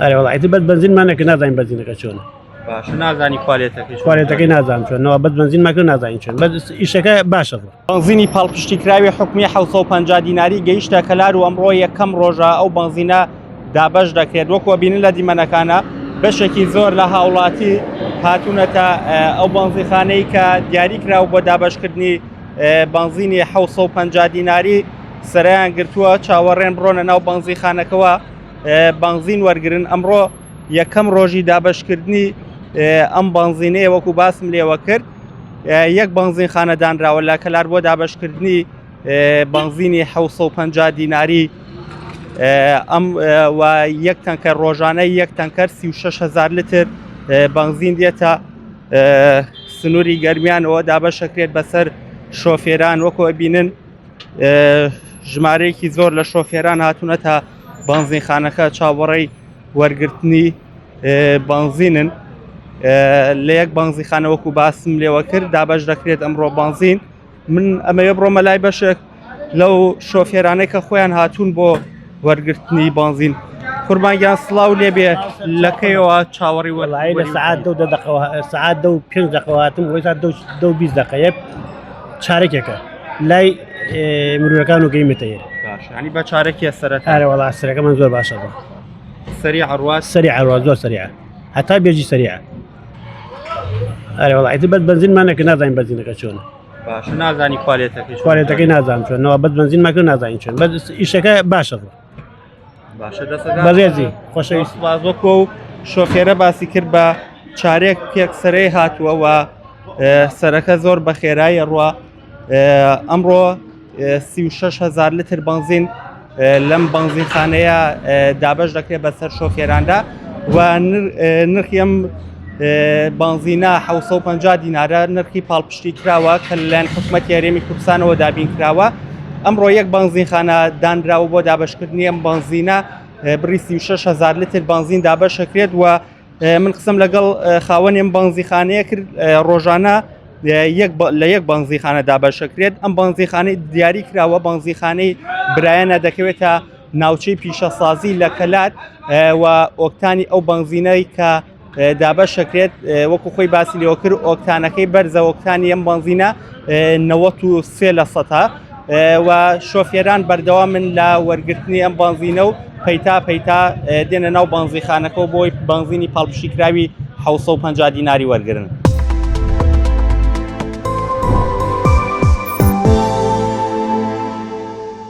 ئەرێ وڵاتی بەس بنزینمانێک نازانین بنزینەکە چۆنە باشە نازانی کوالێتەکەی نازانم چۆنەوە بەس بنزینماکە نازانین چۆن بەس ئیشەکە باشە بوو. بنزینی پاڵپشتیکراوی حکومی 750 دیناری گەیشتە کەلار و ئەمڕۆ یەکەم ڕۆژە ئەو بنزینە دابەش دەکرێت وەکوە بینن لە دیمەنەکانە بەشێکی زۆر لە هاوڵاتی هاتوونەتە ئەو بنزینخانەی کە دیاری کراوە بۆ دابەشکردنی بنزینی 750 دیناری سەرایان گرتووە چاوەڕێن بڕۆنە ناو بنزینخانەکەەوە بنزین وەرگرن. ئەمڕۆ یەکەم ڕۆژی دابەشکردنی ئەم بنزینەیە وەکو باسم لێوە کرد یەک بنزینخانە دانراوە لە کەلار بۆ دابەشکردنی بنزینی 750 دیناری و یەک تەنکەر ڕۆژانەی یەک تەنکەر 36,000 لتر بنزین دێتە سنووری گەرمیانەوە دابەشەکرێت بەسەر شۆفێران وەکو بینن ژمارەیەکی زۆر لە شۆفێران هاتوونەتە بنزینخانەکە چاوەڕێی وەرگرتنی بنزینن لە یەک بنزینخانە وەکو باسم لێوە کرد دابەش دەکرێت ئەمڕۆ بنزین. من ئەمەوێ بڕۆمە لای بەشێک لەو شۆفێرانەی کە خۆیان هاتوون بۆ وەرگرتنی بنزین. قوربانگیان سڵاو لێبێ لەکەیەوە چاوەڕی وەڵایی لە سعات 5 دقەوە هاتم وەی ساعت 20 دقەیە چارەکێکە لای مرۆڤەکان و گەیمێتەیە ینی بە چارەکیە سەرەتا. ئارێ وەڵا سەرەکەمان زۆر باشە بوو سەریع ڕوا زۆر سەریعە هەتا بێژی سەریعە. ئارێ وەڵاتی بەس بنزینمانێک نازانین بنزینەکە چۆنە باشە نازانی کوالێتەکەی نازانم چۆنەوە بەس بنزینماکە نازانین چۆن بەس ئیشەکە باشە بوو. باشە بەڕێزی خۆشەویست وەکو و شۆفێرە باسی کرد بە چارێک پێکسەرەی هاتووە و سەرەکە زۆر بە خێرایی ڕوا. ئەمڕۆ 36,000 لتر بنزین لەم بنزینخانەیە دابەش دەکرێت بەسەر شۆفێراندا و نرخی ئەم بنزینە 750 دینارە نرخی پاڵپشتی کراوە کە لەلایەن حکومەتی هەرێمی کوردستانەوە دابین کراوە. ئەمڕۆ یەک بنزینخانە دانراوە بۆ دابەشکردنی ئەم بنزینە بڕی 36,000 لتر بنزین دابەشەکرێت و من قسم لەگەڵ خاوەنی ئەم بنزینخانەیە کرد ڕۆژانە لە یەک بنزینخانە دابەشەکرێت. ئەم بنزینخانەی دیاری کراوە بنزینخانەی برایەنە دەکەوێتە ناوچەی پیشەسازی لە کەلار و ئۆکتانی ئەو بنزینەی کە دابەشەکرێت وەکو خۆی باسی لێوە کرد ئۆکتانەکەی بەرزە ئۆکتانی ئەم بنزینە 93% و شۆفێران بەردەوامن لە وەرگرتنی ئەم بنزینە و پەیتا دێنە ناو بنزینخانەکە و بۆی بنزینی پاڵپشتیکراوی 750 دیناری وەرگرن.